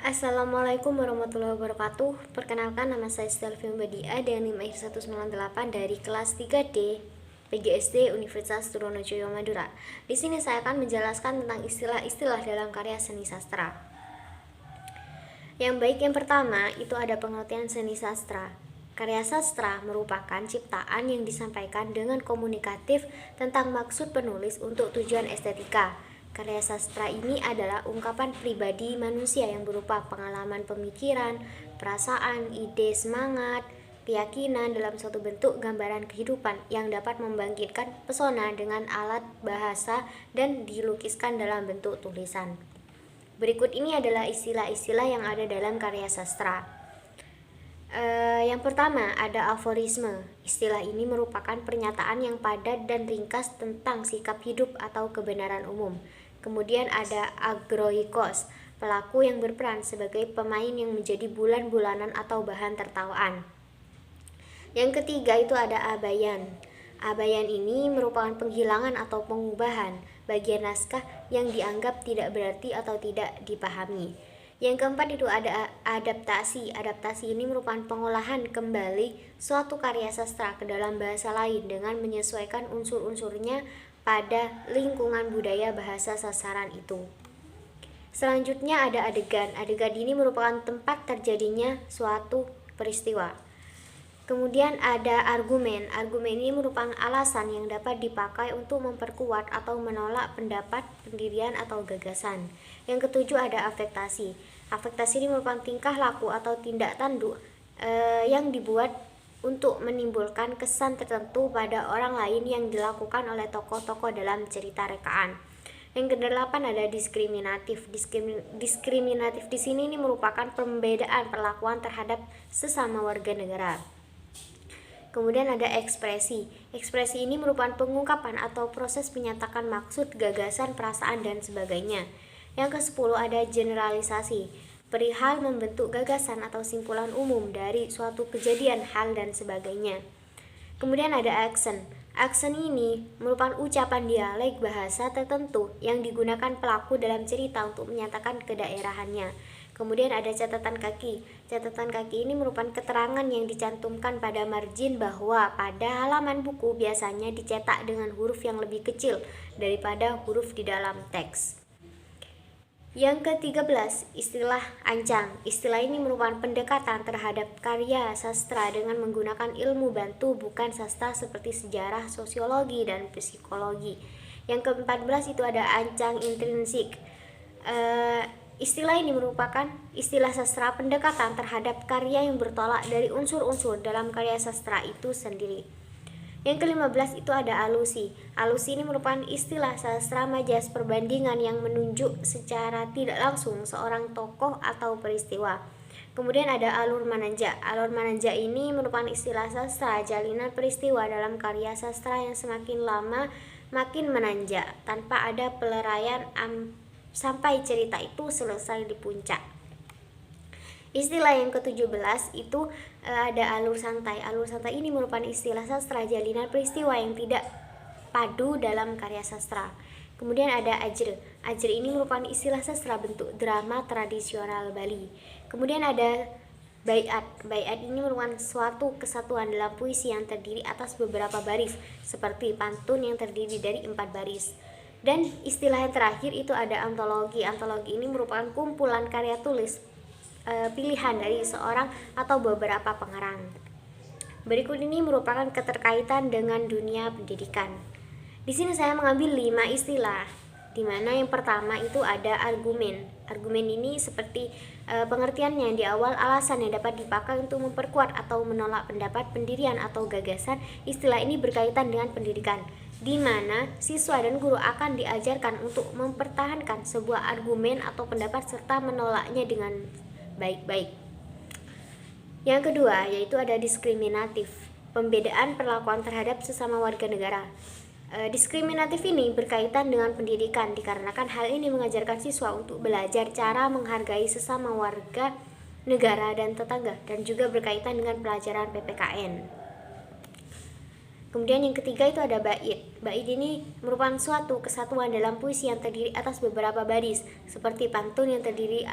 Assalamualaikum warahmatullahi wabarakatuh. Perkenalkan, nama saya Stelvi Badia dengan NIM 198 dari kelas 3D PGSD Universitas Trunojoyo Madura. Di sini saya akan menjelaskan tentang istilah-istilah dalam karya seni sastra. Yang pertama itu ada pengertian seni sastra. Karya sastra merupakan ciptaan yang disampaikan dengan komunikatif tentang maksud penulis untuk tujuan estetika. Karya sastra ini adalah ungkapan pribadi manusia yang berupa pengalaman pemikiran, perasaan, ide, semangat, keyakinan dalam suatu bentuk gambaran kehidupan yang dapat membangkitkan pesona dengan alat bahasa dan dilukiskan dalam bentuk tulisan. Berikut ini adalah istilah-istilah yang ada dalam karya sastra. Yang pertama ada aforisme. Istilah ini merupakan pernyataan yang padat dan ringkas tentang sikap hidup atau kebenaran umum. Kemudian ada agroikos, pelaku yang berperan sebagai pemain yang menjadi bulan-bulanan atau bahan tertawaan. Yang ketiga itu ada abayan. Abayan ini merupakan penghilangan atau pengubahan bagian naskah yang dianggap tidak berarti atau tidak dipahami. Yang keempat itu ada adaptasi. Adaptasi ini merupakan pengolahan kembali suatu karya sastra ke dalam bahasa lain dengan menyesuaikan unsur-unsurnya pada lingkungan budaya bahasa sasaran itu. Selanjutnya ada adegan. Adegan ini merupakan tempat terjadinya suatu peristiwa. Kemudian ada argumen. Argumen ini merupakan alasan yang dapat dipakai untuk memperkuat atau menolak pendapat, pendirian, atau gagasan. Yang ketujuh ada afektasi. Afektasi ini merupakan tingkah laku atau tindak tanduk yang dibuat untuk menimbulkan kesan tertentu pada orang lain yang dilakukan oleh tokoh-tokoh dalam cerita rekaan. Yang kedelapan ada diskriminatif. Diskriminatif di sini ini merupakan pembedaan perlakuan terhadap sesama warga negara. Kemudian ada ekspresi. Ekspresi ini merupakan pengungkapan atau proses menyatakan maksud, gagasan, perasaan, dan sebagainya. Yang ke-10 ada generalisasi. Perihal membentuk gagasan atau simpulan umum dari suatu kejadian, hal, dan sebagainya. Kemudian ada aksen. Aksen ini merupakan ucapan dialek bahasa tertentu yang digunakan pelaku dalam cerita untuk menyatakan kedaerahannya. Kemudian ada catatan kaki. Catatan kaki ini merupakan keterangan yang dicantumkan pada margin bahwa pada halaman buku biasanya dicetak dengan huruf yang lebih kecil daripada huruf di dalam teks. Yang ke-13, istilah ancang. Istilah ini merupakan pendekatan terhadap karya sastra dengan menggunakan ilmu bantu bukan sastra seperti sejarah, sosiologi, dan psikologi. Yang ke-14 itu ada ancang intrinsik. Istilah ini merupakan istilah sastra pendekatan terhadap karya yang bertolak dari unsur-unsur dalam karya sastra itu sendiri. Yang ke-15 itu ada alusi. Alusi ini merupakan istilah sastra majas perbandingan yang menunjuk secara tidak langsung seorang tokoh atau peristiwa. Kemudian ada alur mananja. Alur mananja ini merupakan istilah sastra jalinan peristiwa dalam karya sastra yang semakin lama makin menanjak tanpa ada peleraian sampai cerita itu selesai di puncak. Istilah yang ke-17 itu ada alur santai. Alur santai ini merupakan istilah sastra jalinan peristiwa yang tidak padu dalam karya sastra. Kemudian ada ajr. Ajr ini merupakan istilah sastra bentuk drama tradisional Bali. Kemudian ada baiat. Baiat ini merupakan suatu kesatuan dalam puisi yang terdiri atas beberapa baris, seperti pantun yang terdiri dari 4 baris. Dan istilah yang terakhir itu ada antologi. Antologi ini merupakan kumpulan karya tulis pilihan dari seorang atau beberapa pengarang. Berikut ini merupakan keterkaitan dengan dunia pendidikan. Di sini saya mengambil 5 istilah, di mana yang pertama itu ada argumen. Argumen ini seperti pengertiannya di awal, alasan yang dapat dipakai untuk memperkuat atau menolak pendapat, pendirian, atau gagasan. Istilah ini berkaitan dengan pendidikan, di mana siswa dan guru akan diajarkan untuk mempertahankan sebuah argumen atau pendapat serta menolaknya dengan baik-baik. Yang kedua yaitu ada diskriminatif, pembedaan perlakuan terhadap sesama warga negara. Diskriminatif ini berkaitan dengan pendidikan dikarenakan hal ini mengajarkan siswa untuk belajar cara menghargai sesama warga negara dan tetangga, dan juga berkaitan dengan pelajaran PPKN. Kemudian yang ketiga itu ada bait. Bait ini merupakan suatu kesatuan dalam puisi yang terdiri atas beberapa baris, seperti pantun yang terdiri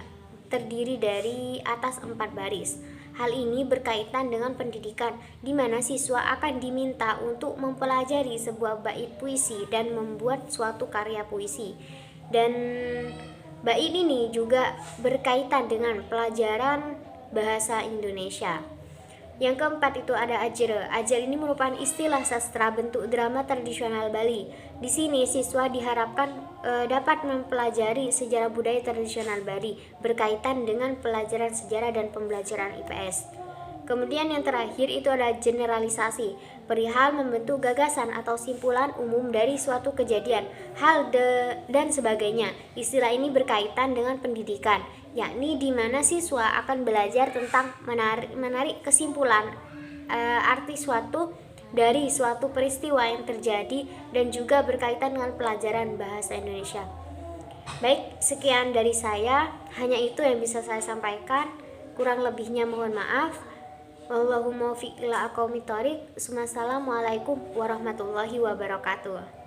terdiri dari atas 4 baris. Hal ini berkaitan dengan pendidikan, di mana siswa akan diminta untuk mempelajari sebuah bait puisi dan membuat suatu karya puisi. Dan bait ini juga berkaitan dengan pelajaran bahasa Indonesia. Yang keempat itu ada ajre. Ajre ini merupakan istilah sastra bentuk drama tradisional Bali. Di sini siswa diharapkan dapat mempelajari sejarah budaya tradisional Bali berkaitan dengan pelajaran sejarah dan pembelajaran IPS. Kemudian yang terakhir itu ada generalisasi, perihal membentuk gagasan atau simpulan umum dari suatu kejadian, hal dan sebagainya. Istilah ini berkaitan dengan pendidikan, yakni di mana siswa akan belajar tentang menarik kesimpulan arti suatu dari suatu peristiwa yang terjadi dan juga berkaitan dengan pelajaran bahasa Indonesia. Baik, sekian dari saya, hanya itu yang bisa saya sampaikan. Kurang lebihnya mohon maaf. Wallahumma fiq ila aqwamit thoriq. Wassalamualaikum warahmatullahi wabarakatuh.